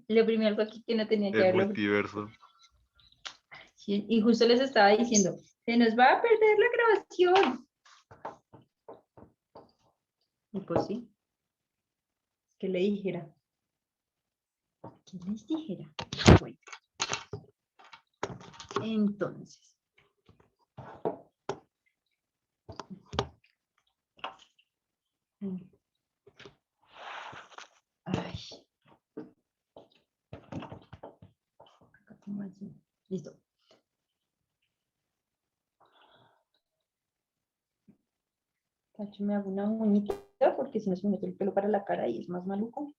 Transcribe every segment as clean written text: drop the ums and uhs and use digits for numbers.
Le oprimí algo aquí que no tenía que El haberlo oprimido. multiverso. Sí, y justo les estaba diciendo, se nos va a perder la grabación. Y pues sí, ¿qué le dijera? ¿Qué les dijera? Bueno, entonces. Ay. Acá tengo así. Listo. Cacho, me hago una uñita porque si no se me mete el pelo para la cara y es más maluco.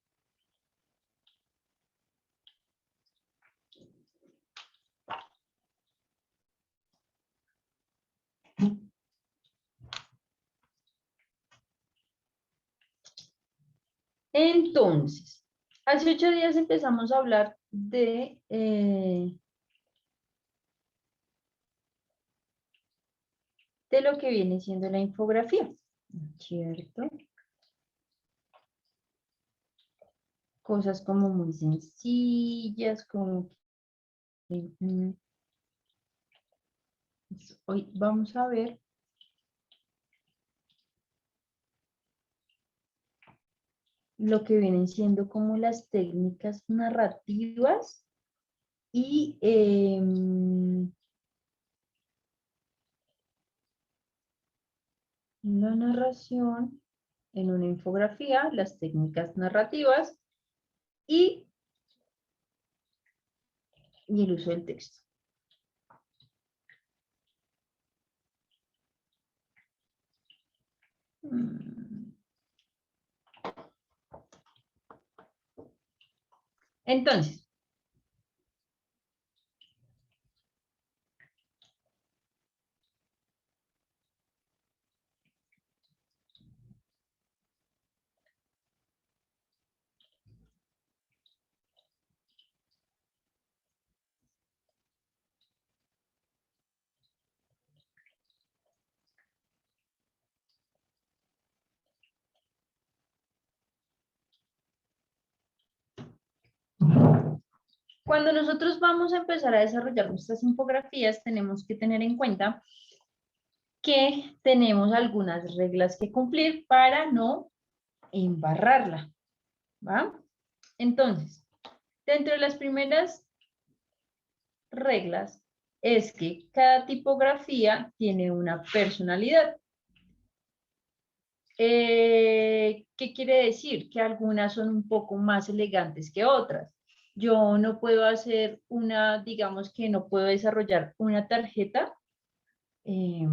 Entonces, hace 8 días empezamos a hablar de lo que viene siendo la infografía, ¿cierto? Cosas como muy sencillas, como que, hoy vamos a ver lo que vienen siendo como las técnicas narrativas y la narración en una infografía, las técnicas narrativas y el uso del texto. Entonces, cuando nosotros vamos a empezar a desarrollar nuestras infografías, tenemos que tener en cuenta que tenemos algunas reglas que cumplir para no embarrarla, ¿va? Entonces, dentro de las primeras reglas es que cada tipografía tiene una personalidad. ¿Qué quiere decir? Que algunas son un poco más elegantes que otras. Yo no puedo hacer una, digamos que no puedo desarrollar una tarjeta eh,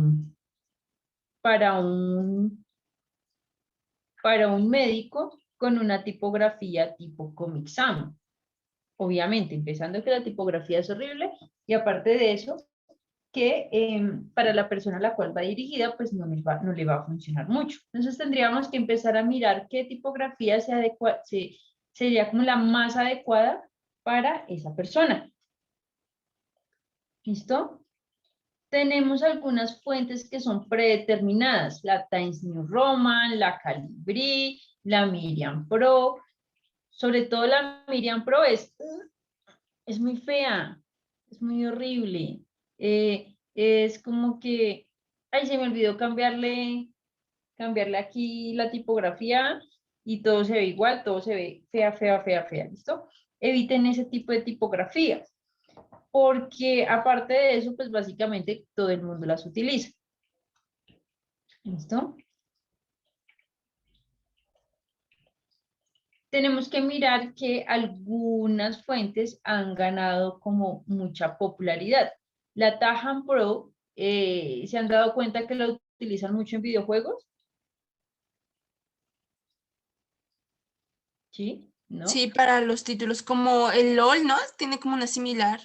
para un médico con una tipografía tipo Comic Sans. Obviamente, empezando que la tipografía es horrible y aparte de eso, que para la persona a la cual va dirigida, pues no le va a funcionar mucho. Entonces tendríamos que empezar a mirar qué tipografía sería como la más adecuada para esa persona. ¿Listo? Tenemos algunas fuentes que son predeterminadas, la Times New Roman, la Calibri, la Miriam Pro. Sobre todo la Miriam Pro es muy fea, es muy horrible. Es como que, ay, se me olvidó cambiarle aquí la tipografía y todo se ve igual, todo se ve fea, fea, fea, fea, ¿listo? Eviten ese tipo de tipografías, porque aparte de eso, pues básicamente todo el mundo las utiliza, ¿listo? Tenemos que mirar que algunas fuentes han ganado como mucha popularidad. La Tahan Pro, ¿se han dado cuenta que la utilizan mucho en videojuegos? ¿Sí? ¿No? Sí, para los títulos como el LOL, ¿no? Tiene como una similar.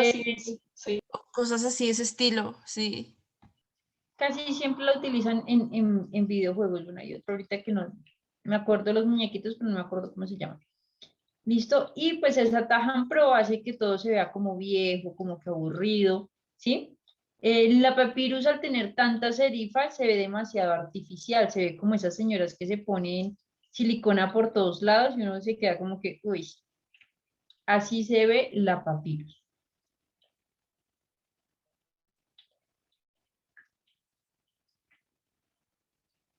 Eh, Sí. O cosas así, ese estilo, sí. Casi siempre la utilizan en videojuegos, una y otra. Ahorita que no me acuerdo de los muñequitos, pero no me acuerdo cómo se llaman. ¿Listo? Y pues esa Tahan Pro hace que todo se vea como viejo, como que aburrido, ¿sí? La Papyrus al tener tanta serifa se ve demasiado artificial, se ve como esas señoras que se ponen silicona por todos lados y uno se queda como que, uy, así se ve la papyrus.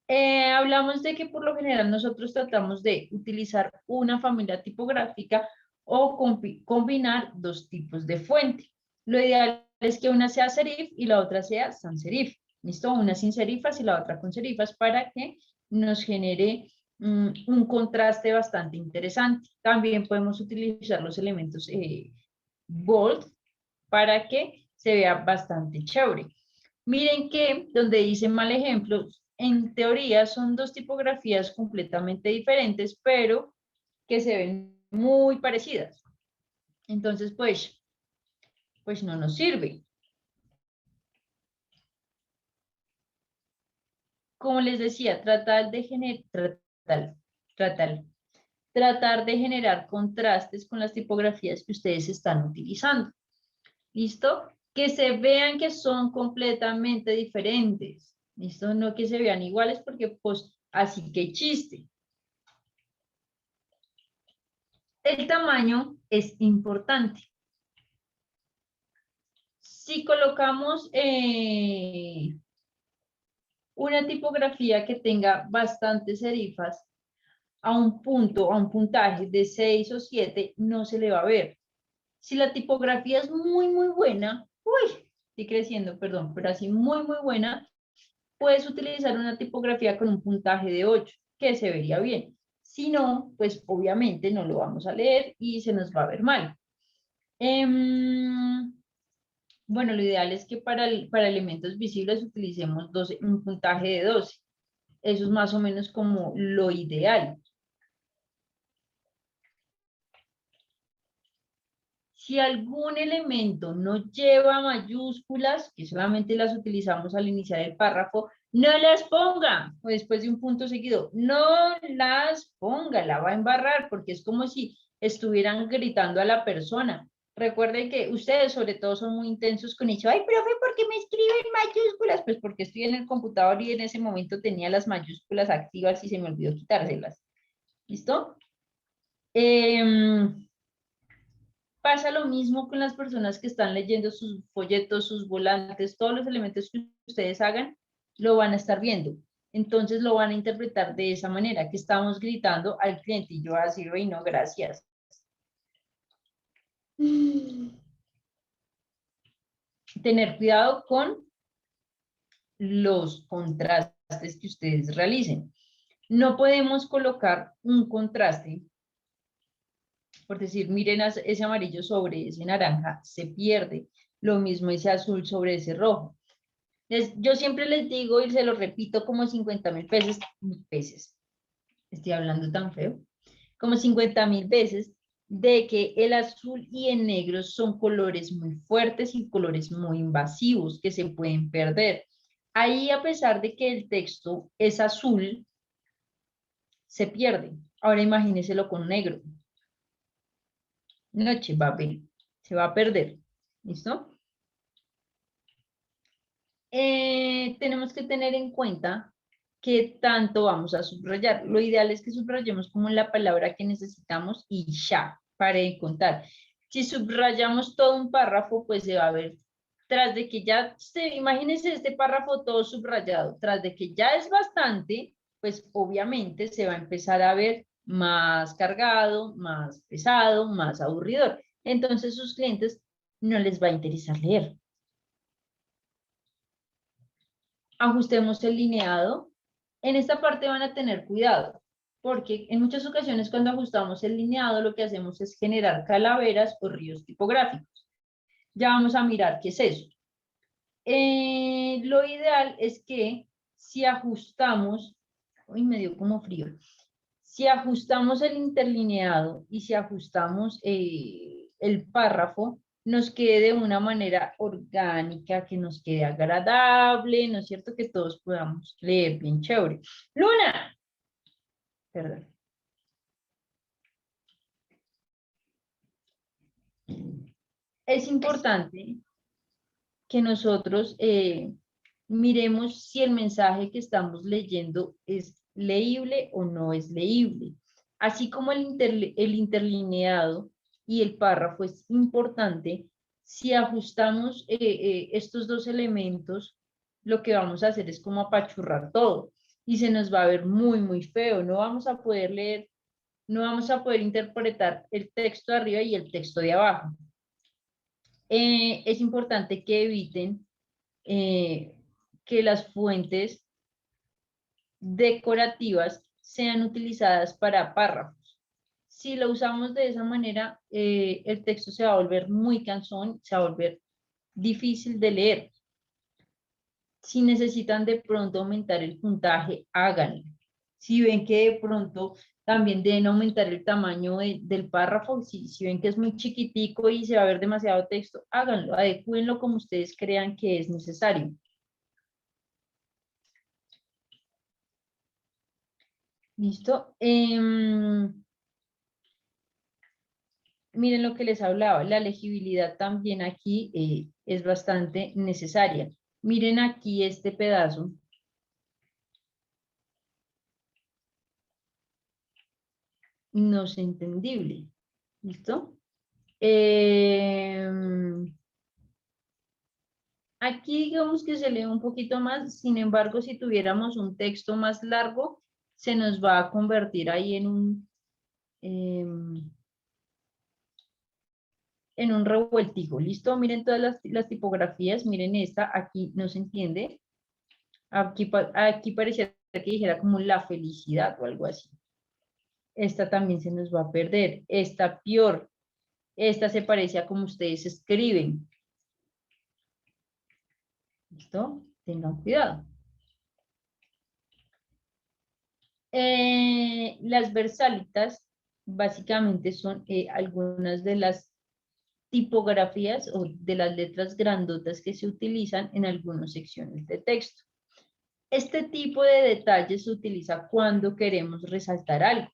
Hablamos de que por lo general nosotros tratamos de utilizar una familia tipográfica o combinar dos tipos de fuente. Lo ideal es que una sea serif y la otra sea sans serif. ¿Listo? Una sin serifas y la otra con serifas para que nos genere un contraste bastante interesante. También podemos utilizar los elementos bold para que se vea bastante chévere. Miren que donde dice mal ejemplo, en teoría son dos tipografías completamente diferentes, pero que se ven muy parecidas. Entonces, pues no nos sirve. Como les decía, tratar de generar contrastes con las tipografías que ustedes están utilizando. ¿Listo? Que se vean que son completamente diferentes. ¿Listo? No que se vean iguales porque pues así que chiste. El tamaño es importante. Si colocamos una tipografía que tenga bastantes serifas a un puntaje de 6 o 7, no se le va a ver. Si la tipografía es muy, muy buena, uy, estoy creciendo, perdón, pero así muy buena, puedes utilizar una tipografía con un puntaje de 8, que se vería bien. Si no, pues obviamente no lo vamos a leer y se nos va a ver mal. Bueno, lo ideal es que para elementos visibles utilicemos un puntaje de 12. Eso es más o menos como lo ideal. Si algún elemento no lleva mayúsculas, que solamente las utilizamos al iniciar el párrafo, no las ponga, o después de un punto seguido, no las ponga, la va a embarrar, porque es como si estuvieran gritando a la persona. Recuerden que ustedes sobre todo son muy intensos con eso. Ay, profe, ¿por qué me escriben mayúsculas? Pues porque estoy en el computador y en ese momento tenía las mayúsculas activas y se me olvidó quitárselas. ¿Listo? Pasa lo mismo con las personas que están leyendo sus folletos, sus volantes, todos los elementos que ustedes hagan, lo van a estar viendo. Entonces lo van a interpretar de esa manera, que estamos gritando al cliente y yo así, oye, no, gracias. Tener cuidado con los contrastes que ustedes realicen. No podemos colocar un contraste, por decir, miren ese amarillo sobre ese naranja, se pierde. Lo mismo ese azul sobre ese rojo. Yo siempre les digo y se lo repito como 50,000 veces, estoy hablando tan feo, como 50,000 veces, de que el azul y el negro son colores muy fuertes y colores muy invasivos que se pueden perder. Ahí, a pesar de que el texto es azul, se pierde. Ahora imagínenselo con negro. Noche va a ver, se va a perder. ¿Listo? Tenemos que tener en cuenta qué tanto vamos a subrayar. Lo ideal es que subrayemos como la palabra que necesitamos y ya, para de contar. Si subrayamos todo un párrafo, pues se va a ver, tras de que ya, imagínense este párrafo todo subrayado, tras de que ya es bastante, pues obviamente se va a empezar a ver más cargado, más pesado, más aburridor. Entonces sus clientes no les va a interesar leer. Ajustemos el lineado. En esta parte van a tener cuidado, porque en muchas ocasiones cuando ajustamos el lineado lo que hacemos es generar calaveras o ríos tipográficos. Ya vamos a mirar qué es eso. Lo ideal es que si ajustamos, uy, me dio como frío, si ajustamos el interlineado y si ajustamos el párrafo, nos quede de una manera orgánica, que nos quede agradable, ¿no es cierto? Que todos podamos leer bien chévere. Luna, perdón. Es importante que nosotros miremos si el mensaje que estamos leyendo es leíble o no es leíble. Así como el interlineado y el párrafo es importante, si ajustamos estos dos elementos, lo que vamos a hacer es como apachurrar todo y se nos va a ver muy, muy feo. No vamos a poder leer, no vamos a poder interpretar el texto de arriba y el texto de abajo. Es importante que eviten que las fuentes decorativas sean utilizadas para párrafos. Si lo usamos de esa manera, el texto se va a volver muy cansón, se va a volver difícil de leer. Si necesitan de pronto aumentar el puntaje, háganlo. Si ven que de pronto también deben aumentar el tamaño del párrafo, si ven que es muy chiquitico y se va a ver demasiado texto, háganlo, adecúenlo como ustedes crean que es necesario. ¿Listo? Miren lo que les hablaba, la legibilidad también aquí es bastante necesaria. Miren aquí este pedazo. No es entendible. ¿Listo? Aquí digamos que se lee un poquito más, sin embargo, si tuviéramos un texto más largo, se nos va a convertir ahí en un revueltijo. ¿Listo? Miren todas las tipografías, miren esta, aquí no se entiende. Aquí parecía que dijera como la felicidad o algo así. Esta también se nos va a perder. Esta peor. Esta se parece a como ustedes escriben. ¿Listo? Tengan cuidado. Las versalitas básicamente son algunas de las tipografías o de las letras grandotas que se utilizan en algunas secciones de texto. Este tipo de detalles se utiliza cuando queremos resaltar algo.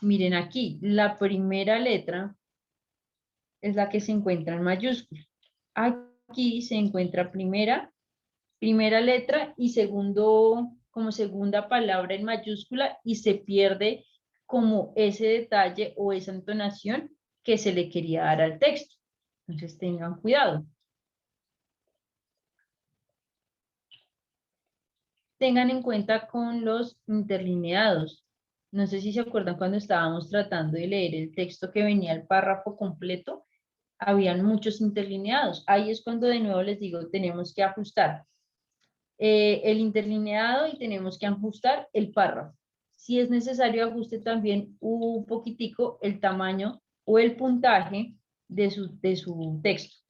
Miren aquí, la primera letra es la que se encuentra en mayúscula. Aquí se encuentra primera letra y como segunda palabra en mayúscula y se pierde como ese detalle o esa entonación que se le quería dar al texto. Entonces tengan cuidado. Tengan en cuenta con los interlineados. No sé si se acuerdan cuando estábamos tratando de leer el texto que venía el párrafo completo, habían muchos interlineados. Ahí es cuando de nuevo les digo, tenemos que ajustar el interlineado y tenemos que ajustar el párrafo. Si es necesario, ajuste también un poquitico el tamaño o el puntaje de su texto.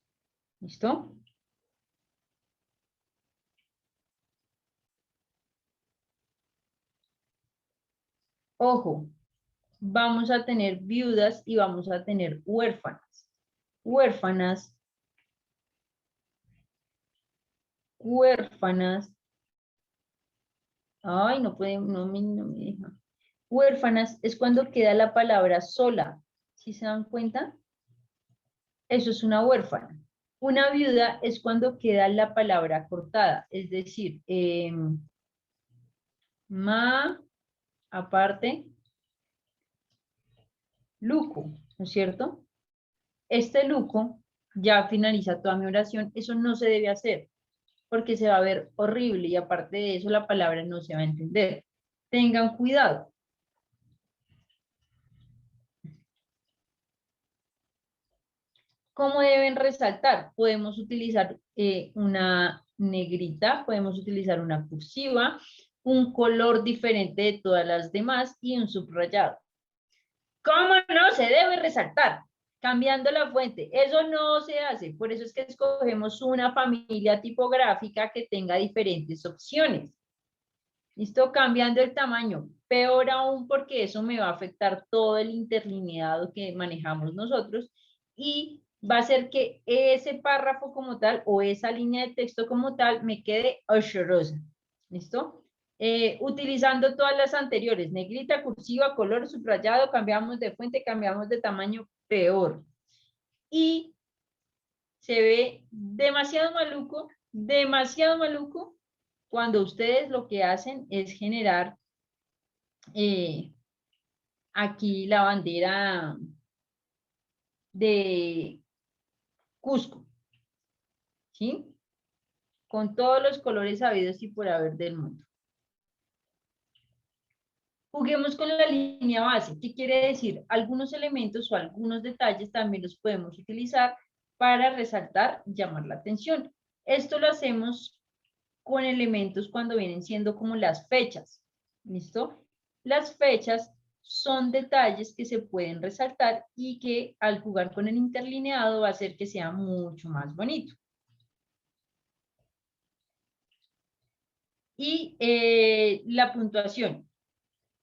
¿Listo? Ojo, vamos a tener viudas y vamos a tener huérfanas. Huérfanas, huérfanas. Ay, no puede, no me deja. Huérfanas es cuando queda la palabra sola. ¿Sí se dan cuenta? Eso es una huérfana. Una viuda es cuando queda la palabra cortada, es decir, ma, aparte, luco, ¿no es cierto? Este luco ya finaliza toda mi oración, eso no se debe hacer, porque se va a ver horrible y aparte de eso la palabra no se va a entender. Tengan cuidado. ¿Cómo deben resaltar? Podemos utilizar una negrita, podemos utilizar una cursiva, un color diferente de todas las demás y un subrayado. ¿Cómo no se debe resaltar? Cambiando la fuente. Eso no se hace. Por eso es que escogemos una familia tipográfica que tenga diferentes opciones. ¿Listo? Cambiando el tamaño. Peor aún porque eso me va a afectar todo el interlineado que manejamos nosotros y va a hacer que ese párrafo como tal o esa línea de texto como tal me quede horrorosa. ¿Listo? Utilizando todas las anteriores, negrita, cursiva, color, subrayado, cambiamos de fuente, cambiamos de tamaño, peor. Y se ve demasiado maluco, cuando ustedes lo que hacen es generar aquí la bandera de Cusco, ¿sí? Con todos los colores habidos y por haber del mundo. Juguemos con la línea base. ¿Qué quiere decir? Algunos elementos o algunos detalles también los podemos utilizar para resaltar, llamar la atención. Esto lo hacemos con elementos cuando vienen siendo como las fechas. ¿Listo? Las fechas son detalles que se pueden resaltar y que al jugar con el interlineado va a hacer que sea mucho más bonito. Y la puntuación.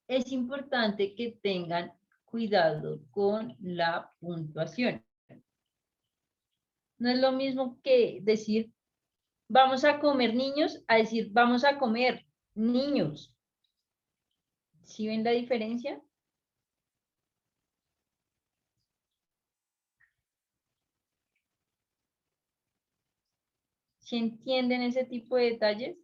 Es importante que tengan cuidado con la puntuación. No es lo mismo que decir vamos a comer niños a decir vamos a comer niños. ¿Sí ven la diferencia? ¿Sí entienden ese tipo de detalles?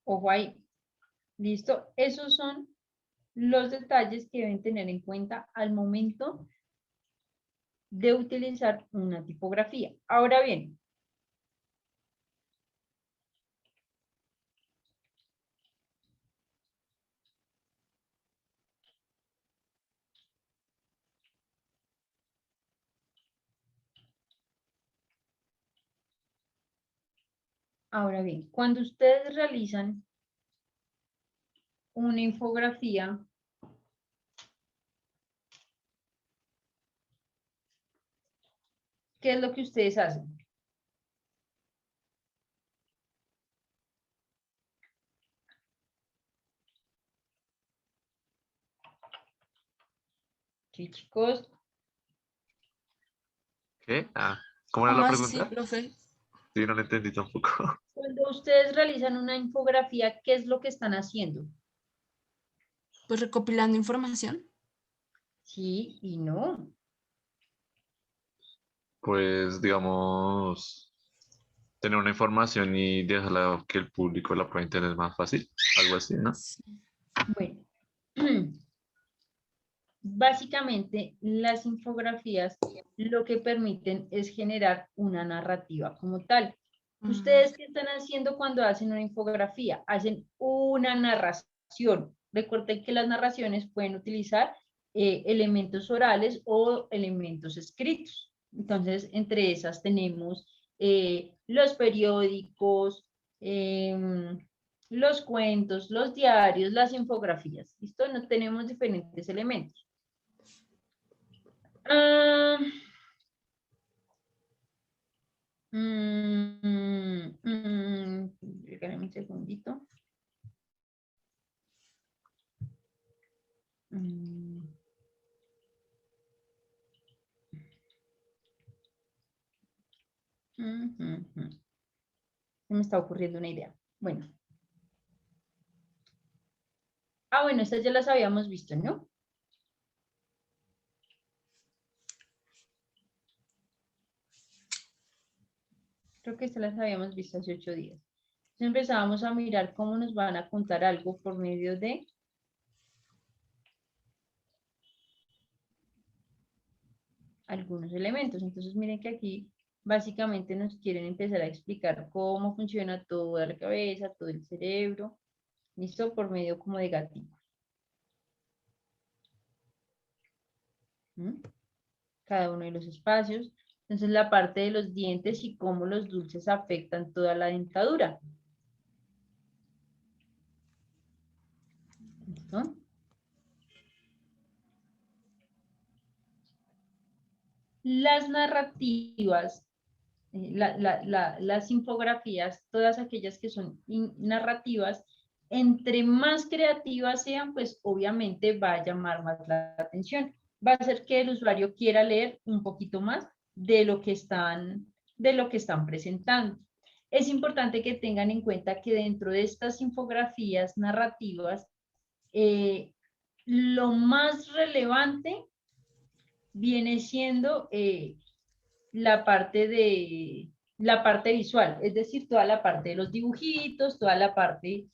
Ojo ahí. ¿Listo? Esos son los detalles que deben tener en cuenta al momento de utilizar una tipografía. Ahora bien, cuando ustedes realizan una infografía, ¿qué es lo que ustedes hacen? Sí, chicos. ¿Qué? Ah, ¿cómo era ¿Cómo la así, pregunta? profe? Sí, no la entendí tampoco. Cuando ustedes realizan una infografía, ¿qué es lo que están haciendo? Pues recopilando información. Sí y no. Pues, digamos, tener una información y dejarla que el público la pueda entender más fácil. Algo así, ¿no? Sí. Bueno, básicamente las infografías lo que permiten es generar una narrativa como tal. Mm, ¿Ustedes qué están haciendo cuando hacen una infografía? Hacen una narración. Recuerden que las narraciones pueden utilizar elementos orales o elementos escritos. Entonces, entre esas tenemos los periódicos, los cuentos, los diarios, las infografías. ¿Listo? No tenemos diferentes elementos. Ah, regálame un segundito. Mm, Se me está ocurriendo una idea. Bueno. Bueno, estas ya las habíamos visto, ¿no? Creo que estas las habíamos visto hace 8 días. Entonces empezábamos a mirar cómo nos van a contar algo por medio de algunos elementos. Entonces miren que aquí básicamente nos quieren empezar a explicar cómo funciona toda la cabeza, todo el cerebro, ¿listo? Por medio como de gaticos. ¿Mm? Cada uno de los espacios. Entonces la parte de los dientes y cómo los dulces afectan toda la dentadura. ¿Listo? Las narrativas, las infografías, todas aquellas que son narrativas, entre más creativas sean, pues obviamente va a llamar más la atención. Va a hacer que el usuario quiera leer un poquito más de lo que están presentando. Es importante que tengan en cuenta que dentro de estas infografías narrativas, lo más relevante viene siendo la parte la parte visual, es decir, toda la parte de los dibujitos, toda la parte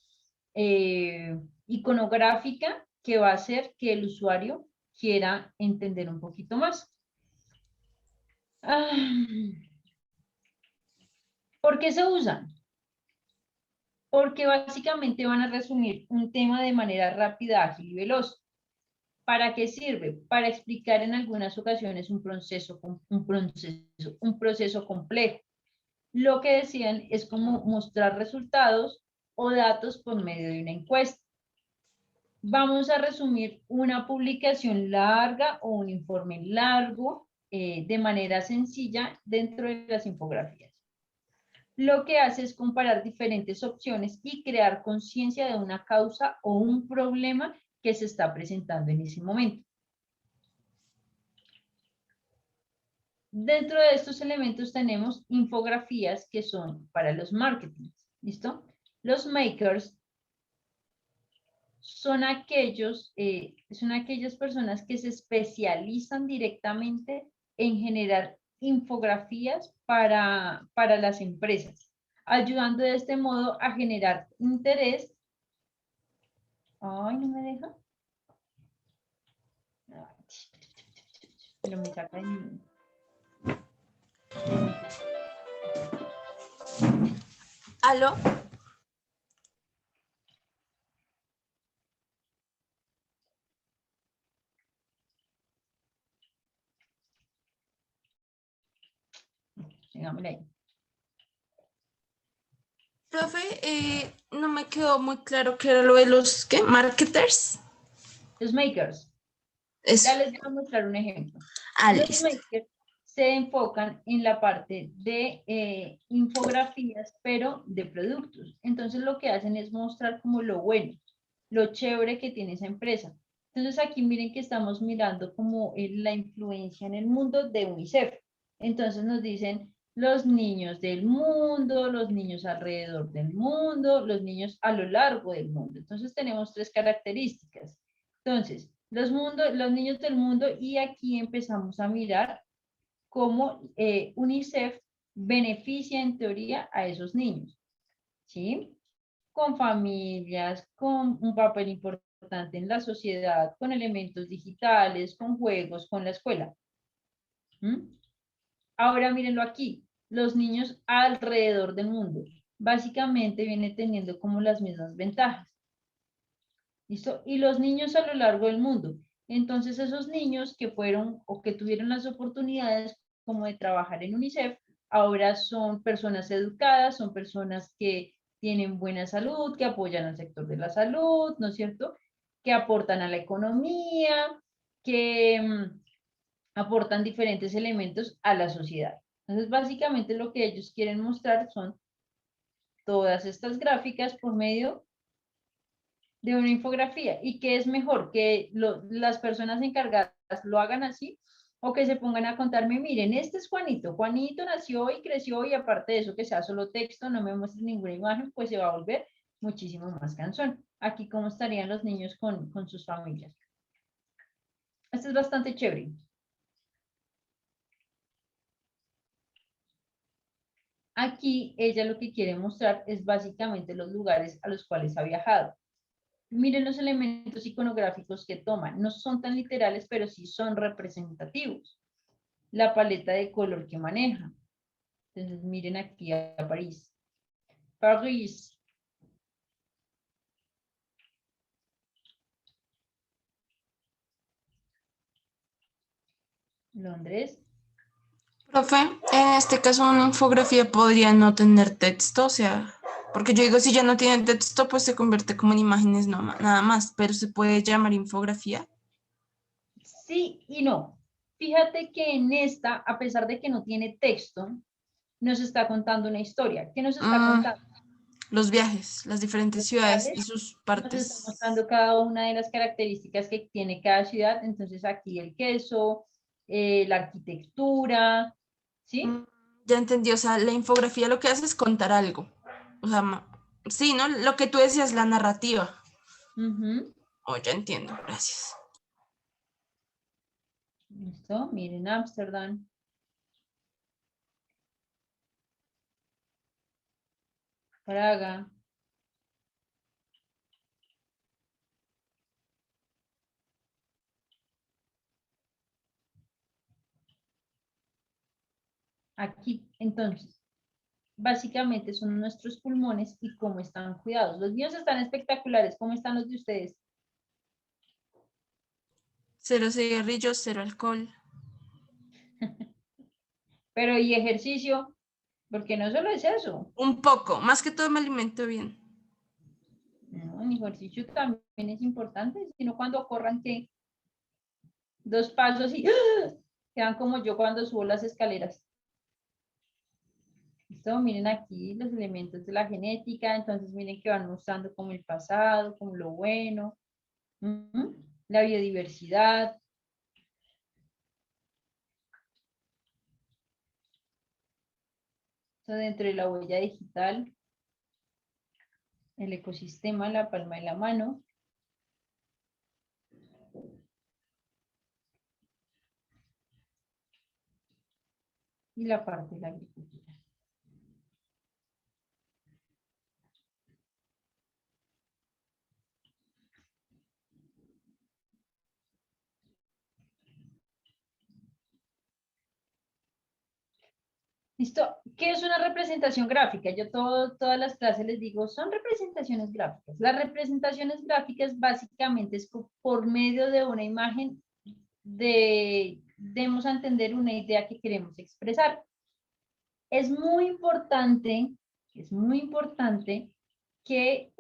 iconográfica que va a hacer que el usuario quiera entender un poquito más. ¿Por qué se usan? Porque básicamente van a resumir un tema de manera rápida, ágil y veloz. ¿Para qué sirve? Para explicar en algunas ocasiones un proceso complejo. Lo que decían es como mostrar resultados o datos por medio de una encuesta. Vamos a resumir una publicación larga o un informe largo de manera sencilla dentro de las infografías. Lo que hace es comparar diferentes opciones y crear conciencia de una causa o un problema que se está presentando en ese momento. Dentro de estos elementos tenemos infografías que son para los marketings, ¿listo? Los makers son aquellas personas que se especializan directamente en generar infografías para las empresas, ayudando de este modo a generar interés. Ay, no me deja. Pero me saca de mi... ¿Aló? Digámosle ahí. Profe, no me quedó muy claro qué era lo de los, ¿qué? ¿Marketers? Los makers. Eso. Ya les voy a mostrar un ejemplo. Ah, Los listo. makers se enfocan en la parte de infografías, pero de productos. Entonces lo que hacen es mostrar como lo bueno, lo chévere que tiene esa empresa. Entonces aquí miren que estamos mirando como la influencia en el mundo de UNICEF. Entonces nos dicen los niños del mundo, los niños alrededor del mundo, los niños a lo largo del mundo. Entonces tenemos tres características. Entonces, los niños del mundo, y aquí empezamos a mirar cómo UNICEF beneficia en teoría a esos niños, ¿sí? Con familias, con un papel importante en la sociedad, con elementos digitales, con juegos, con la escuela. ¿Mm? Ahora mírenlo aquí, los niños alrededor del mundo. Básicamente viene teniendo como las mismas ventajas. ¿Listo? Y los niños a lo largo del mundo. Entonces, esos niños que fueron o que tuvieron las oportunidades como de trabajar en UNICEF, ahora son personas educadas, son personas que tienen buena salud, que apoyan al sector de la salud, ¿no es cierto? Que aportan a la economía, que aportan diferentes elementos a la sociedad. Entonces, básicamente lo que ellos quieren mostrar son todas estas gráficas por medio de una infografía. ¿Y qué es mejor? ¿Que las personas encargadas lo hagan así o que se pongan a contarme, miren, este es Juanito, Juanito nació y creció y aparte de eso que sea solo texto, no me muestre ninguna imagen, pues se va a volver muchísimo más cansón. Aquí cómo estarían los niños con sus familias. Esto es bastante chévere. Aquí ella lo que quiere mostrar es básicamente los lugares a los cuales ha viajado. Miren los elementos iconográficos que toman. No son tan literales, pero sí son representativos. La paleta de color que maneja. Entonces, miren aquí a París. París. Londres. Profe, en este caso una infografía podría no tener texto, o sea, porque yo digo, si ya no tiene texto, pues se convierte como en imágenes, no, nada más, pero se puede llamar infografía. Sí y no. Fíjate que en esta, a pesar de que no tiene texto, nos está contando una historia. ¿Qué nos está Mm, contando? los viajes, las diferentes Los ciudades viajes. y sus Nos está partes. mostrando cada una de las características que tiene cada ciudad. Entonces aquí el queso, la arquitectura, ¿sí? Mm, ya entendí, o sea, la infografía lo que hace es contar algo. O sea, sí, ¿no? Lo que tú decías, la narrativa. Ujú. Oh, ya entiendo, gracias. Listo, miren Ámsterdam. Praga. Aquí, entonces, básicamente son nuestros pulmones y cómo están cuidados. Los míos están espectaculares. ¿Cómo están los de ustedes? 0 cigarrillos, 0 alcohol. Pero ¿y ejercicio? Porque no solo es eso. Un poco, más que todo me alimento bien. No, el ejercicio también es importante, sino cuando corran que 2 pasos y ¡ah! Quedan como yo cuando subo las escaleras. Listo, miren aquí los elementos de la genética, entonces miren que van mostrando como el pasado, como lo bueno, la biodiversidad. Esto dentro de la huella digital, el ecosistema, la palma de la mano. Y la parte de la agricultura. ¿Listo? ¿Qué es una representación gráfica? Yo todas las clases les digo, son representaciones gráficas. Las representaciones gráficas básicamente es por medio de una imagen demos a entender una idea que queremos expresar. Es muy importante que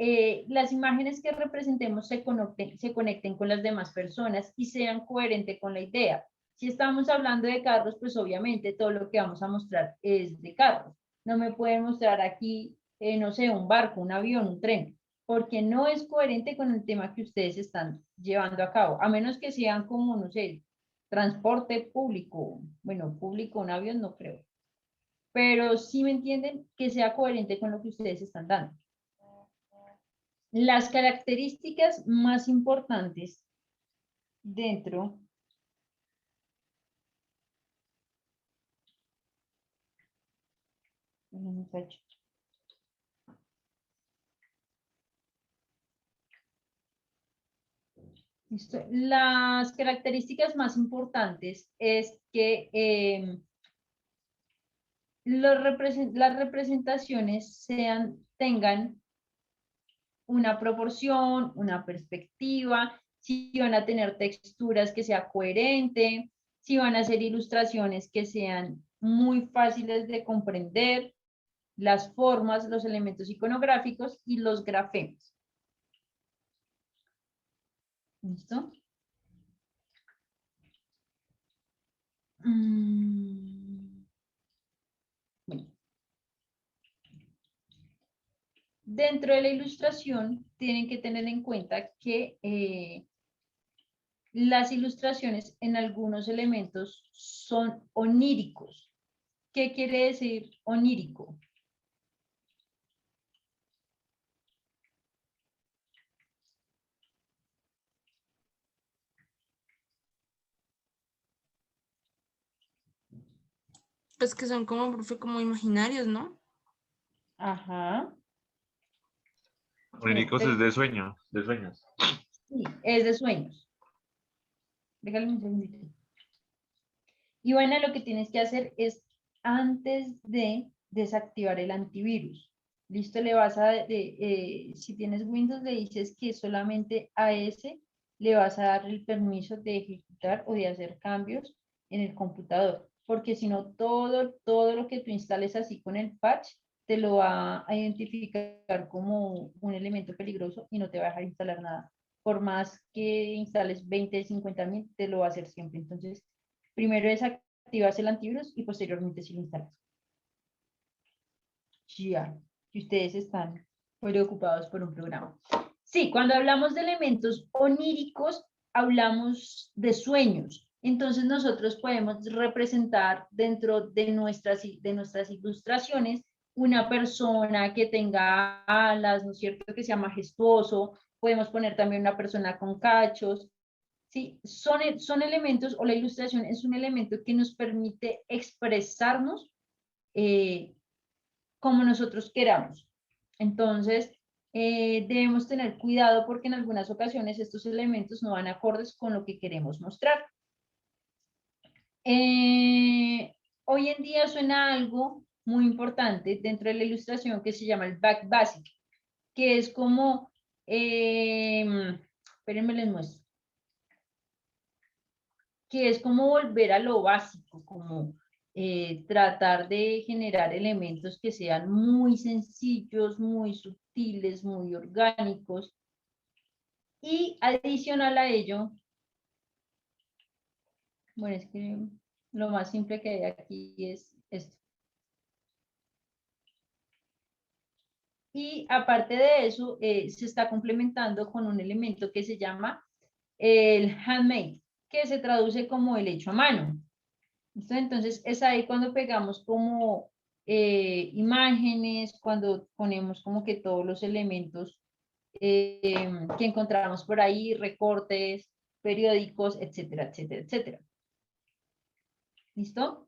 las imágenes que representemos se conecten con las demás personas y sean coherentes con la idea. Si estamos hablando de carros, pues obviamente todo lo que vamos a mostrar es de carros. No me pueden mostrar aquí, no sé, un barco, un avión, un tren, porque no es coherente con el tema que ustedes están llevando a cabo, a menos que sean como, no sé, transporte público. Bueno, público, un avión, no creo. Pero sí me entienden que sea coherente con lo que ustedes están dando. Las características más importantes dentro ¿listo? Las características más importantes es que las representaciones tengan una proporción, una perspectiva, si van a tener texturas que sea coherente, si van a ser ilustraciones que sean muy fáciles de comprender, las formas, los elementos iconográficos y los grafemas. ¿Listo? Bueno. Dentro de la ilustración tienen que tener en cuenta que las ilustraciones en algunos elementos son oníricos. ¿Qué quiere decir onírico? Pues que son como, profe, como imaginarios, ¿no? Ajá. Oníricos es de sueños, de sueños. Sí, es de sueños. Déjame un segundito. Y bueno, lo que tienes que hacer es, antes de desactivar el antivirus, listo, le vas a, si tienes Windows, le dices que solamente a ese le vas a dar el permiso de ejecutar o de hacer cambios en el computador, porque si no, todo lo que tú instales así con el patch, te lo va a identificar como un elemento peligroso y no te va a dejar instalar nada. Por más que instales 20, 50.000, te lo va a hacer siempre. Entonces, primero desactivas el antivirus y posteriormente si lo instalas. Ya, que ustedes están preocupados por un programa. Sí, cuando hablamos de elementos oníricos, hablamos de sueños. Entonces nosotros podemos representar dentro de nuestras ilustraciones una persona que tenga alas, ¿no es cierto? Que sea majestuoso. Podemos poner también una persona con cachos. Sí, son elementos, o la ilustración es un elemento que nos permite expresarnos como nosotros queramos. Entonces, debemos tener cuidado porque en algunas ocasiones estos elementos no van acordes con lo que queremos mostrar. Hoy en día suena algo muy importante dentro de la ilustración que se llama el back basic, que es como, espérenme les muestro, que es como volver a lo básico, como tratar de generar elementos que sean muy sencillos, muy sutiles, muy orgánicos. Y adicional a ello, bueno, es que lo más simple que hay aquí es esto. Y aparte de eso, se está complementando con un elemento que se llama el handmade, que se traduce como el hecho a mano. ¿Listo? Entonces, es ahí cuando pegamos como imágenes, cuando ponemos como que todos los elementos que encontramos por ahí, recortes, periódicos, etcétera, etcétera, etcétera. ¿Listo?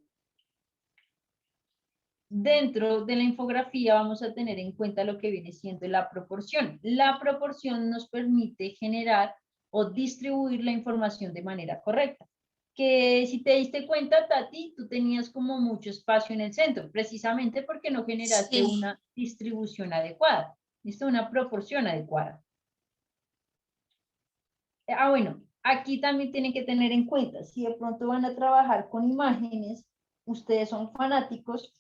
Dentro de la infografía vamos a tener en cuenta lo que viene siendo la proporción. La proporción nos permite generar o distribuir la información de manera correcta. Que si te diste cuenta, Tati, tú tenías como mucho espacio en el centro, precisamente porque no generaste Sí. una distribución adecuada, ¿listo? Una proporción adecuada. Bueno, aquí también tienen que tener en cuenta, si de pronto van a trabajar con imágenes, ustedes son fanáticos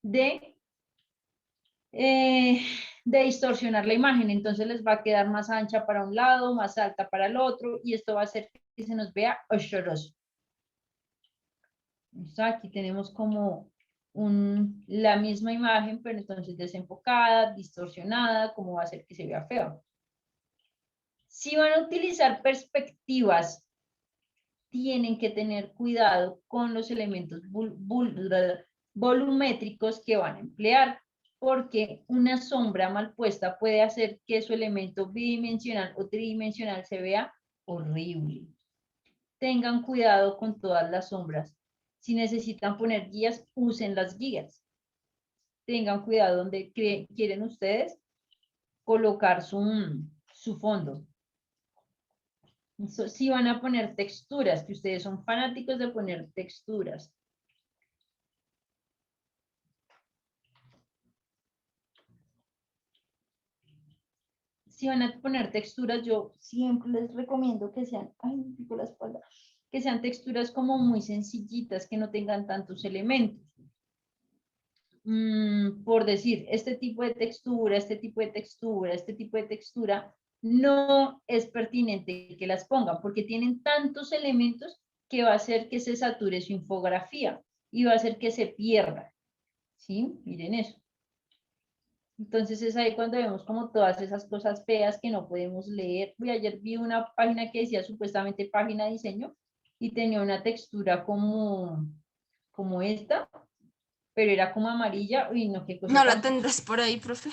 de distorsionar la imagen, entonces les va a quedar más ancha para un lado, más alta para el otro, y esto va a hacer que se nos vea ochoroso. Aquí tenemos como la misma imagen, pero entonces desenfocada, distorsionada, como va a hacer que se vea feo. Si van a utilizar perspectivas, tienen que tener cuidado con los elementos volumétricos que van a emplear, porque una sombra mal puesta puede hacer que su elemento bidimensional o tridimensional se vea horrible. Tengan cuidado con todas las sombras. Si necesitan poner guías, usen las guías. Tengan cuidado donde quieren ustedes colocar su fondo. Si van a poner texturas, que ustedes son fanáticos de poner texturas. Si van a poner texturas, yo siempre les recomiendo que sean, ay, me pico la espalda, que sean texturas como muy sencillitas, que no tengan tantos elementos. Por decir, este tipo de textura, este tipo de textura, este tipo de textura, no es pertinente que las pongan porque tienen tantos elementos que va a hacer que se sature su infografía y va a hacer que se pierda. ¿Sí? Miren eso. Entonces es ahí cuando vemos como todas esas cosas feas que no podemos leer. Ayer vi una página que decía supuestamente página de diseño y tenía una textura como esta, pero era como amarilla. Uy, no, qué cosa No la tan fea. tendrás por ahí, profe.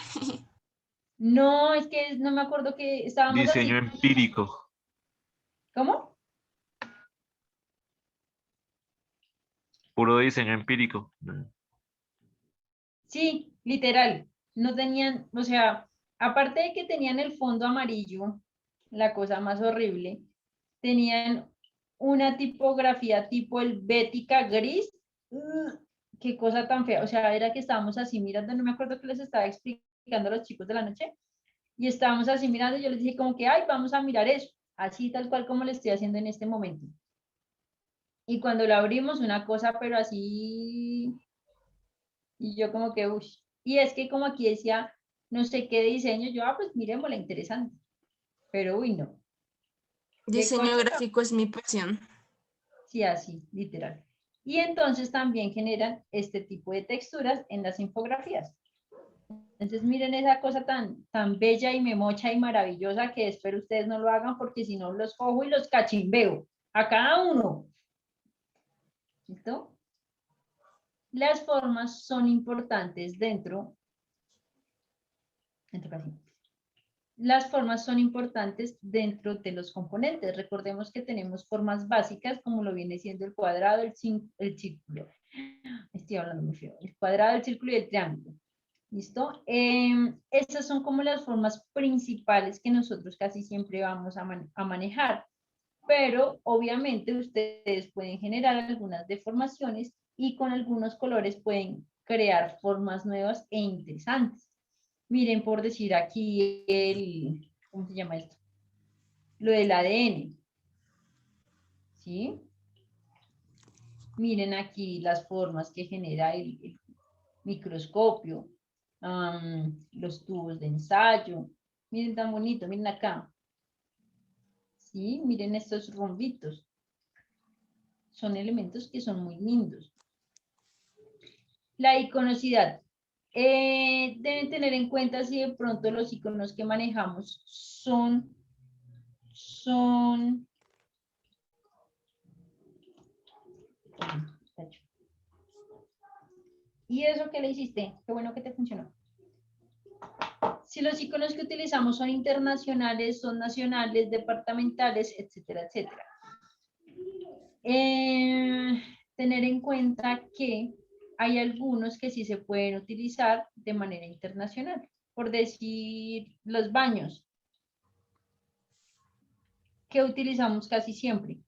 No, es que no me acuerdo que estábamos Diseño así. empírico. ¿Cómo? Puro diseño empírico. Sí, literal. No tenían, o sea, aparte de que tenían el fondo amarillo, la cosa más horrible, tenían una tipografía tipo helvética gris. Qué cosa tan fea. O sea, era que estábamos así mirando, no me acuerdo que les estaba explicando a los chicos de la noche, y estábamos así mirando, y yo les dije como que, ay, vamos a mirar eso, así tal cual como le estoy haciendo en este momento. Y cuando lo abrimos, una cosa, pero así, y yo como que, uy. Y es que como aquí decía, no sé qué diseño, yo, pues miremosla, interesante. Pero uy, no. Qué Diseño cosa, gráfico es mi pasión. sí, así, literal. Y entonces también generan este tipo de texturas en las infografías. Entonces miren esa cosa tan bella y memocha y maravillosa que espero ustedes no lo hagan porque si no los cojo y los cachimbeo a cada uno. ¿Listo? Las formas son importantes las formas son importantes dentro de los componentes. Recordemos que tenemos formas básicas como lo viene siendo el cuadrado, el círculo. Estoy hablando muy feo. El cuadrado, el círculo y el triángulo. ¿Listo? Estas son como las formas principales que nosotros casi siempre vamos a manejar, pero obviamente ustedes pueden generar algunas deformaciones y con algunos colores pueden crear formas nuevas e interesantes. Miren, por decir aquí ¿cómo se llama esto? Lo del ADN, ¿sí? Miren aquí las formas que genera el microscopio, los tubos de ensayo. Miren tan bonito, miren acá. ¿Sí? Miren estos rombitos. Son elementos que son muy lindos. La iconocidad. Deben tener en cuenta si de pronto los iconos que manejamos son ¿y eso qué le hiciste? Qué bueno que te funcionó. Si los iconos que utilizamos son internacionales, son nacionales, departamentales, etcétera, etcétera. Tener en cuenta que hay algunos que sí se pueden utilizar de manera internacional. Por decir, los baños, que utilizamos casi siempre.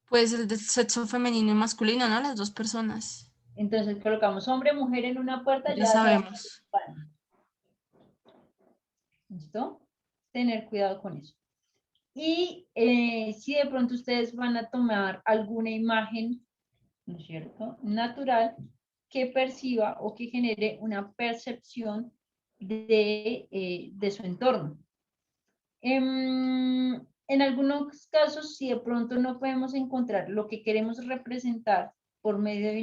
Pues el de sexo femenino y masculino, ¿no? Las dos personas. Entonces colocamos hombre, mujer en una puerta, Ya sabemos sabemos. que es baño. ¿Listo? Tener cuidado con eso. Y si de pronto ustedes van a tomar alguna imagen, ¿no es cierto?, natural, que perciba o que genere una percepción de su entorno. En algunos casos, si de pronto no podemos encontrar lo que queremos representar por medio de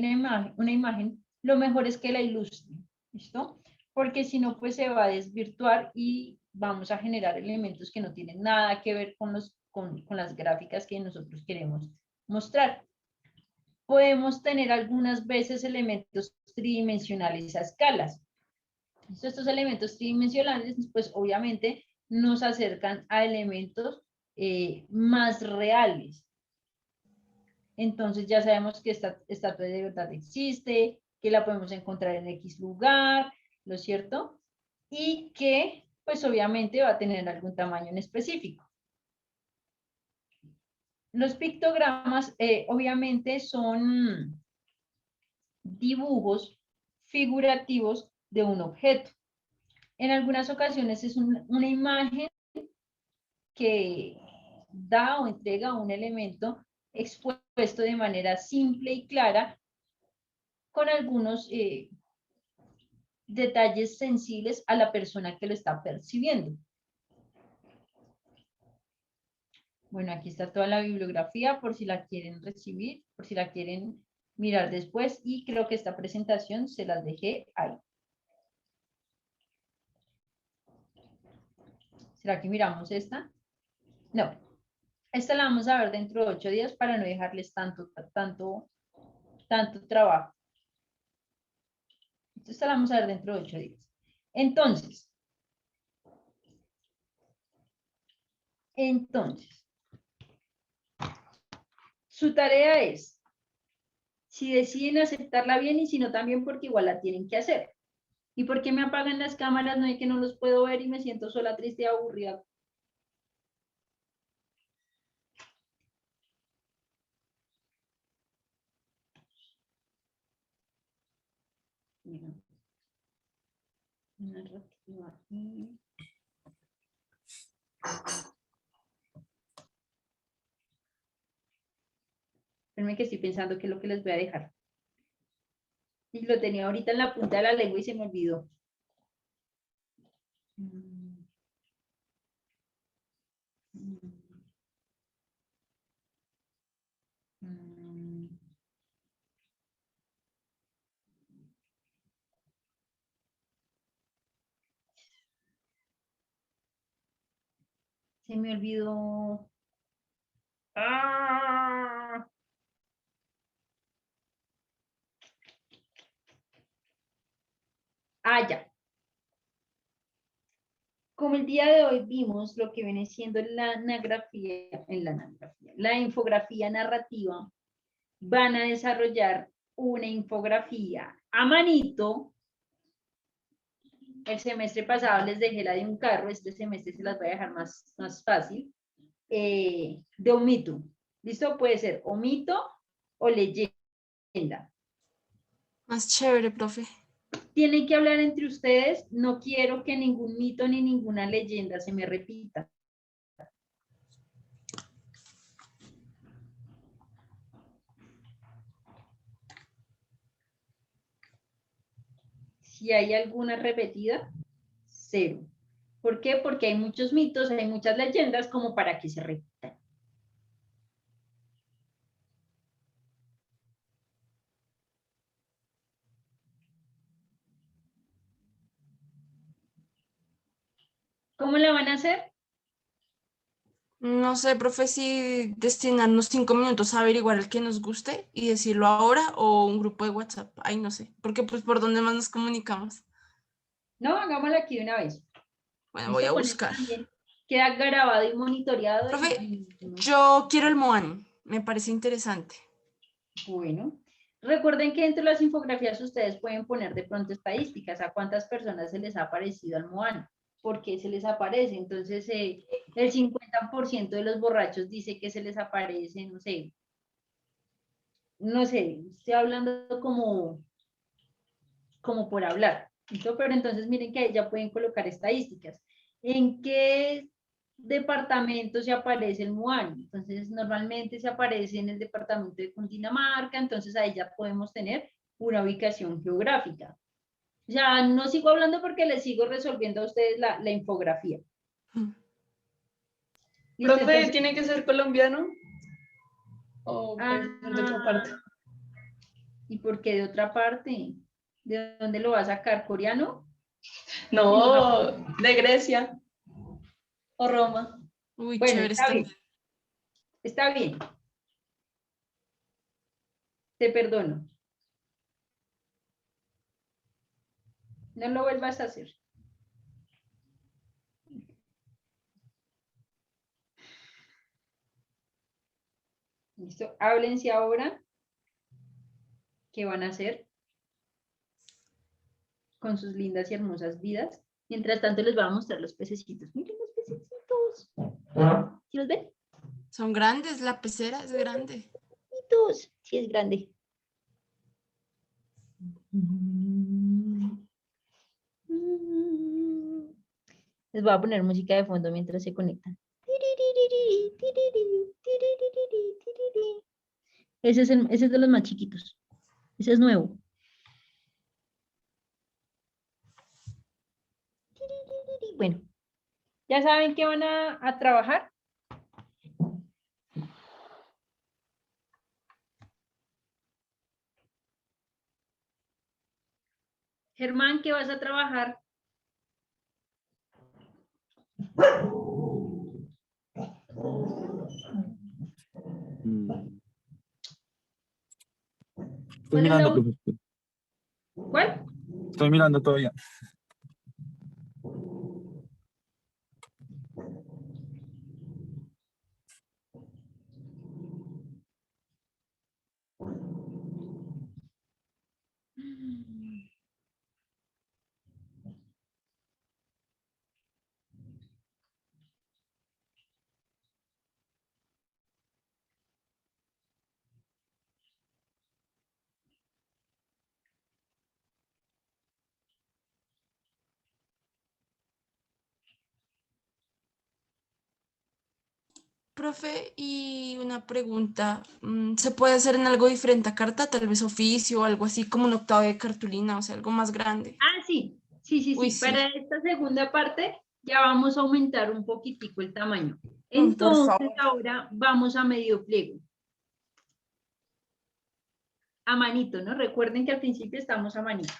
una imagen, lo mejor es que la ilustren, ¿listo? Porque si no, pues se va a desvirtuar y vamos a generar elementos que no tienen nada que ver con las gráficas que nosotros queremos mostrar. Podemos tener algunas veces elementos tridimensionales a escalas. Estos elementos tridimensionales, pues obviamente nos acercan a elementos más reales. Entonces ya sabemos que esta estatua de verdad existe, que la podemos encontrar en X lugar, ¿no es cierto? Y que pues obviamente va a tener algún tamaño en específico. Los pictogramas obviamente son dibujos figurativos de un objeto. En algunas ocasiones es una imagen que da o entrega un elemento expuesto de manera simple y clara con algunos detalles sensibles a la persona que lo está percibiendo. Bueno, aquí está toda la bibliografía por si la quieren recibir, por si la quieren mirar después, y creo que esta presentación se las dejé ahí. ¿Será que miramos esta? No. Esta la vamos a ver dentro de 8 días para no dejarles tanto trabajo. Esta la vamos a ver dentro de 8 días. Entonces, su tarea es, si deciden aceptarla bien y si no también porque igual la tienen que hacer. ¿Y por qué me apagan las cámaras? No hay que no los puedo ver y me siento sola, triste y aburrida. Mira. Narrativa aquí. Espérenme que estoy pensando qué es lo que les voy a dejar. Y lo tenía ahorita en la punta de la lengua y se me olvidó. Se me olvidó. ¡Ah! Ya. Como el día de hoy vimos lo que viene siendo la infografía narrativa, van a desarrollar una infografía a manito. El semestre pasado les dejé la de un carro, este semestre se las voy a dejar más fácil. De un mito. ¿Listo? Puede ser o mito o leyenda. Más chévere, profe. Tienen que hablar entre ustedes. No quiero que ningún mito ni ninguna leyenda se me repita. Si hay alguna repetida, cero. ¿Por qué? Porque hay muchos mitos, hay muchas leyendas como para que se repitan. ¿Cómo la van a hacer? No sé, profe, si destinarnos 5 minutos a averiguar el que nos guste y decirlo ahora o un grupo de WhatsApp. Ay, no sé, porque pues por dónde más nos comunicamos. No, hagámoslo aquí de una vez. Bueno, voy a ¿Listo? Con eso buscar. también queda grabado y monitoreado. Profe, yo quiero el Moan, me parece interesante. Bueno, recuerden que dentro de las infografías ustedes pueden poner de pronto estadísticas, a cuántas personas se les ha aparecido al Moana, por qué se les aparece. Entonces, el 50% de los borrachos dice que se les aparece, no sé, estoy hablando como por hablar. ¿Listo? Pero entonces miren que ahí ya pueden colocar estadísticas. ¿En qué departamento se aparece el Moana? Entonces normalmente se aparece en el departamento de Cundinamarca, entonces ahí ya podemos tener una ubicación geográfica. Ya no sigo hablando porque les sigo resolviendo a ustedes la infografía. ¿Listo? Profe, Entonces, ¿tiene que ser colombiano? ¿O puede ser de otra parte? ¿y por qué de otra parte? ¿De dónde lo va a sacar? ¿Coreano? No, de Grecia o Roma. Uy, Bueno, chévere está está. bien. Está bien. Te perdono. No lo vuelvas a hacer. ¿Listo? Háblense ahora. ¿Qué van a hacer con sus lindas y hermosas vidas? Mientras tanto les voy a mostrar los pececitos. Miren los pececitos. ¿Sí los ven? Son grandes, la pecera es grande. Pececitos. Sí es grande. Les voy a poner música de fondo mientras se conectan. Ese es de los más chiquitos. Ese es nuevo. Bueno, ¿ya saben que van a trabajar? Germán, ¿qué vas a trabajar? Estoy mirando, profesor. ¿Cuál? Estoy mirando todavía. Profe, y una pregunta, ¿se puede hacer en algo diferente a carta? Tal vez oficio o algo así como un octavo de cartulina, o sea, algo más grande. Ah, sí, sí, sí, Uy, sí. Para sí. esta segunda parte ya vamos a aumentar un poquitico el tamaño. Por Entonces favor. ahora vamos a medio pliego. A manito, ¿no? Recuerden que al principio estamos a manito.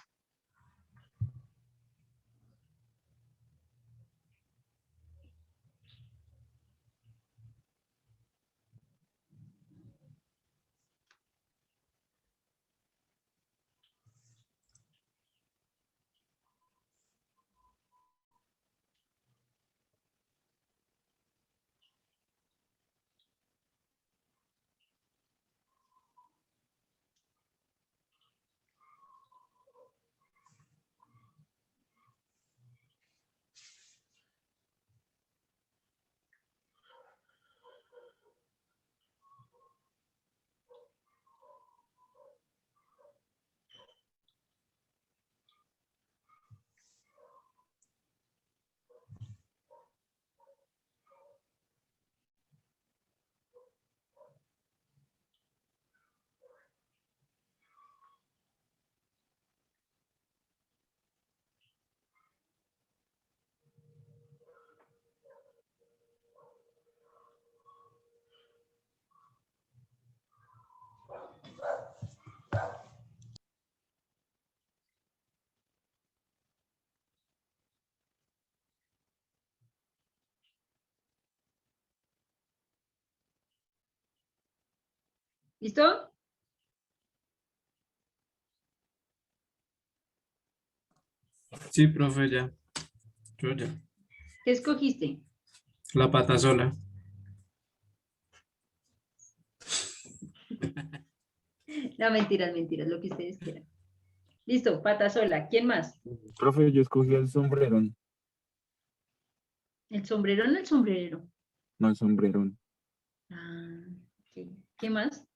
¿Listo? Sí, profe, ya. Yo ya. ¿Qué escogiste? La pata sola. No, mentiras, mentiras, lo que ustedes quieran. Listo, pata sola. ¿Quién más? Profe, yo escogí el sombrerón. ¿El sombrero o el sombrerero? No, el sombrerón. Ah, ok. ¿Qué más?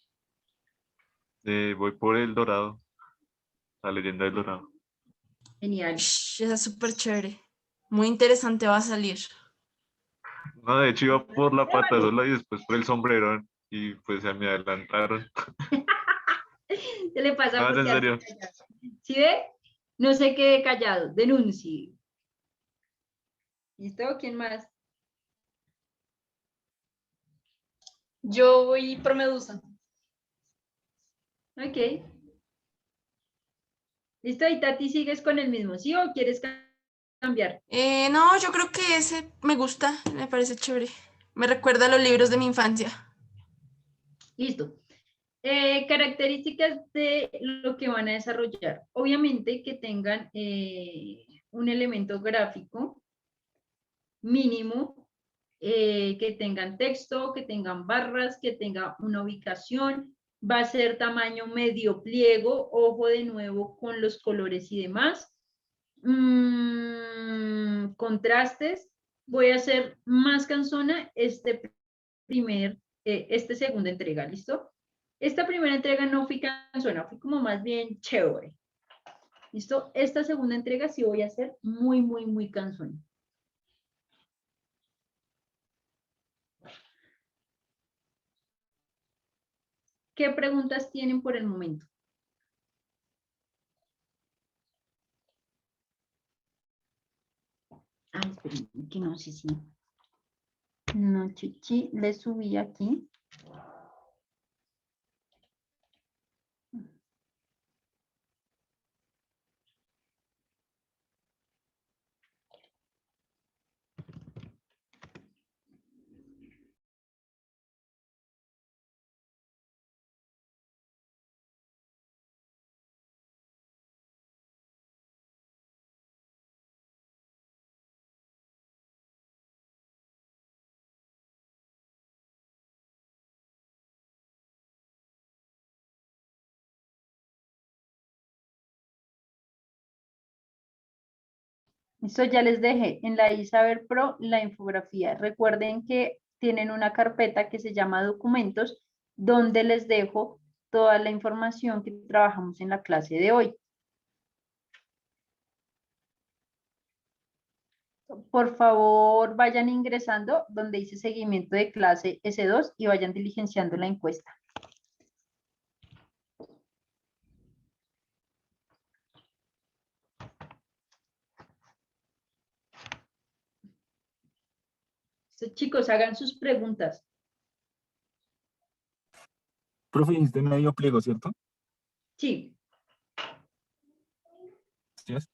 Voy por el dorado. La leyenda del dorado. Genial. Esa es súper chévere. Muy interesante va a salir. No, de hecho iba por la pata sola y después por el sombrerón. Y pues se me adelantaron. ¿Qué le pasa No, por en quedarse serio. callado? ¿Sí ve? No se quede callado. Denuncie. ¿Listo? ¿Quién más? Yo voy por Medusa. Ok. ¿Listo? Y Tati, ¿sigues con el mismo? ¿Sí o quieres cambiar? No, yo creo que ese me gusta, me parece chévere. Me recuerda a los libros de mi infancia. Listo. Características de lo que van a desarrollar. Obviamente que tengan un elemento gráfico mínimo, que tengan texto, que tengan barras, que tenga una ubicación. Va a ser tamaño medio pliego, ojo de nuevo con los colores y demás. Contrastes. Voy a hacer más cansona este segunda entrega, ¿listo? Esta primera entrega no fui cansona, fui como más bien chévere. ¿Listo? Esta segunda entrega sí voy a hacer muy, muy, muy cansona. ¿Qué preguntas tienen por el momento? Ah, esperen, que no, sí, sí. No, chichi, le subí aquí. Eso ya les dejé en la Isaber Pro la infografía. Recuerden que tienen una carpeta que se llama documentos, donde les dejo toda la información que trabajamos en la clase de hoy. Por favor, vayan ingresando donde dice seguimiento de clase S2 y vayan diligenciando la encuesta. Entonces, chicos, hagan sus preguntas. Profe, dijiste medio pliego, ¿cierto? Sí. ¿Sí es?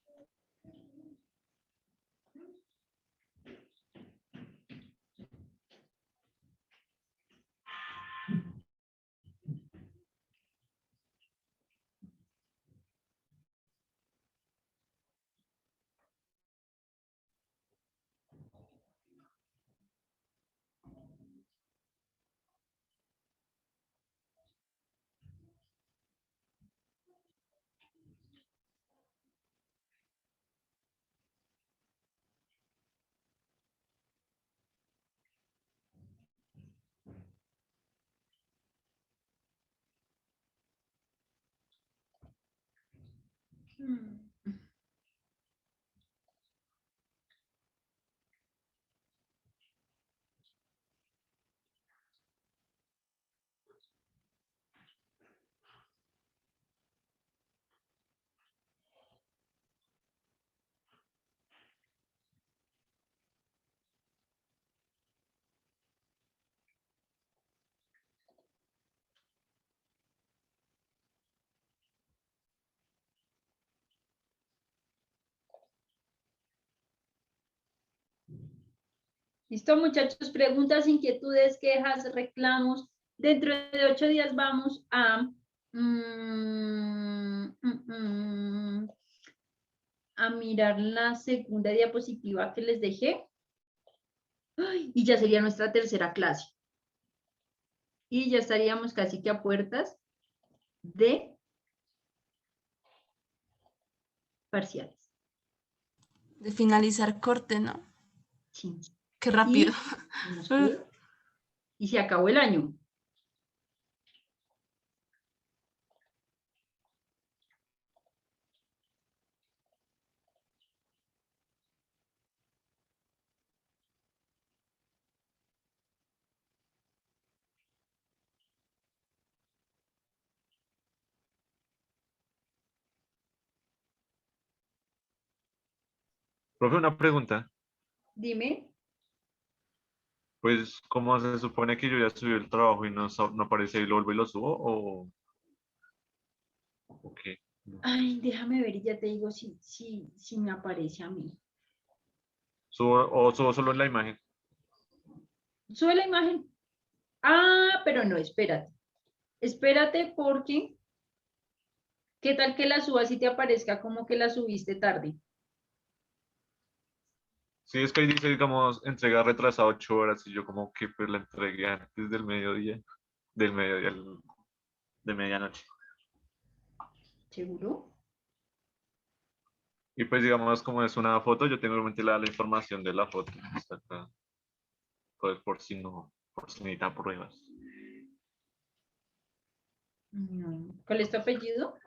¿Listo, muchachos? Preguntas, inquietudes, quejas, reclamos, Dentro de 8 días vamos a mirar la segunda diapositiva que les dejé. ¡Ay! Y ya sería nuestra tercera clase. Y ya estaríamos casi que a puertas de parciales. De finalizar corte, ¿no? Sí. Qué rápido. No sé, y se acabó el año. Profe, una pregunta. Dime. Pues, ¿cómo se supone que yo ya subí el trabajo y no aparece y lo vuelvo y lo subo? ¿O qué? No. Ay, déjame ver y ya te digo si me aparece a mí. ¿Subo solo la imagen? Sube la imagen. Ah, pero no, espérate. Espérate porque, ¿qué tal que la subas y te aparezca como que la subiste tarde? Sí, es que ahí dice, digamos, entrega retrasada 8 horas y yo como que pues la entregué antes del mediodía, de medianoche. ¿Seguro? Y pues digamos, como es una foto, yo tengo en mente la información de la foto. Está acá, pues por si no, por si necesita pruebas. No. ¿Cuál es tu apellido?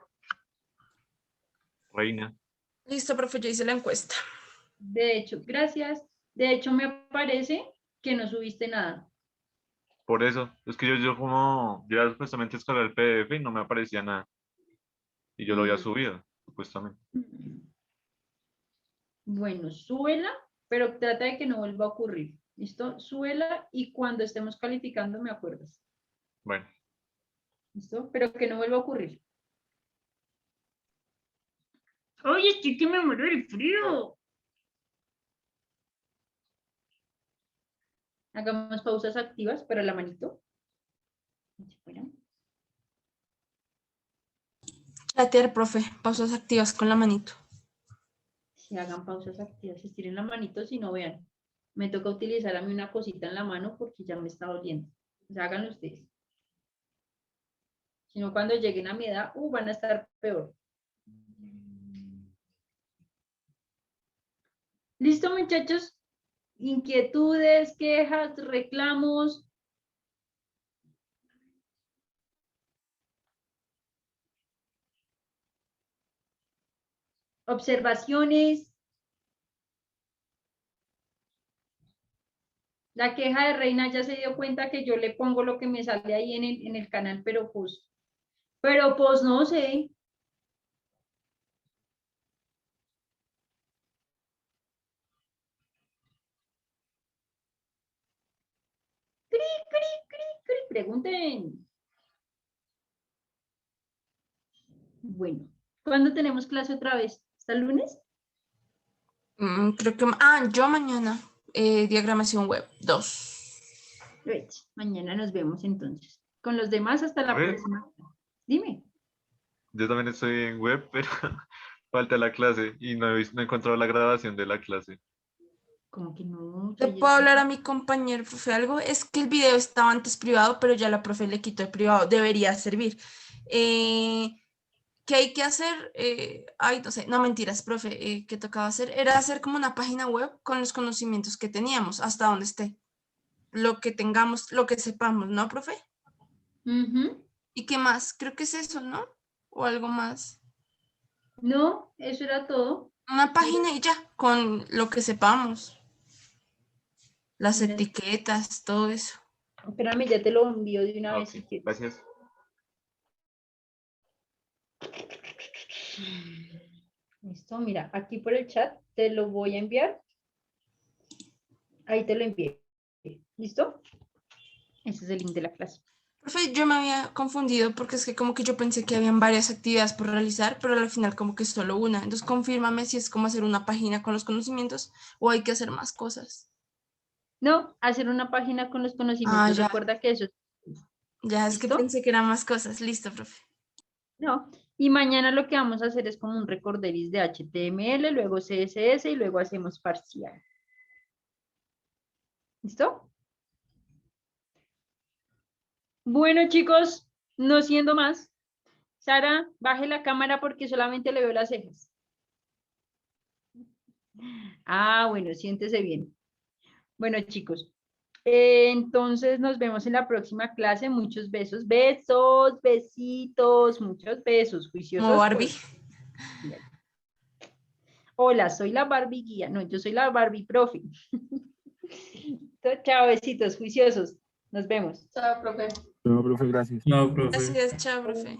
Reina. Listo, profe, ya hice la encuesta. De hecho, gracias. De hecho, me aparece que no subiste nada. Por eso, es que yo ya supuestamente descargué el PDF y no me aparecía nada. Y yo lo había Mm. subido, supuestamente. Bueno, súbela, pero trata de que no vuelva a ocurrir. ¿Listo? Súbela y cuando estemos calificando me acuerdas. Bueno, ¿Listo? Pero que no vuelva a ocurrir. ¡Oye, estoy que me muero del frío! Hagamos pausas activas para la manito. Bueno, Chatear, profe. Pausas activas con la manito. si hagan pausas activas, estiren la manito, si no vean. Me toca utilizar a mí una cosita en la mano porque ya me está doliendo. O sea, háganlo ustedes. Si no, cuando lleguen a mi edad, van a estar peor. ¿Listo, muchachos? Inquietudes, quejas, reclamos. Observaciones. La queja de Reina ya se dio cuenta que yo le pongo lo que me sale ahí en el canal, pero pues no sé. Cri, cri, cri, cri, pregunten. Bueno, ¿cuándo tenemos clase otra vez? ¿Hasta el lunes? Creo que... yo mañana. Diagramación web 2. Great. Mañana nos vemos entonces. Con los demás hasta la Oye. próxima. Dime. yo también estoy en web, pero falta la clase y no he encontrado la grabación de la clase. Como que no. ¿Le puedo hablar a mi compañero, profe, algo? Es que el video estaba antes privado, pero ya la profe le quitó el privado. Debería servir. ¿Qué hay que hacer? No sé, no mentiras, profe. ¿Qué tocaba hacer? Era hacer como una página web con los conocimientos que teníamos, hasta donde esté. Lo que tengamos, lo que sepamos, ¿no, profe? ¿Y qué más? Creo que es eso, ¿no? O algo más. No, eso era todo. Una página y ya, con lo que sepamos. Las Miren. etiquetas, todo eso. Espérame, ya te lo envío de una vez Ok, si quieres. gracias. Listo, mira, aquí por el chat te lo voy a enviar. Ahí te lo envié. ¿Listo? Ese es el link de la clase. Profe, yo me había confundido porque es que como que yo pensé que habían varias actividades por realizar, pero al final como que solo una. Entonces confírmame si es como hacer una página con los conocimientos o hay que hacer más cosas. No, hacer una página con los conocimientos. Ya. Recuerda que eso es Ya, es que ¿Listo? pensé que eran más cosas. Listo, profe. No. Y mañana lo que vamos a hacer es como un recorderis de HTML, luego CSS y luego hacemos parcial. ¿Listo? Bueno, chicos, no siendo más. Sara, baje la cámara porque solamente le veo las cejas. Ah, bueno, siéntese bien. Bueno, chicos, entonces nos vemos en la próxima clase. Muchos besos, besos, besitos, muchos besos, Como juiciosos. Barbie. Hola, soy la Barbie guía. No, yo soy la Barbie profe. Chao, besitos, juiciosos. Nos vemos. Chao, profe. No, profe, gracias. No, profe. Gracias, chao, profe.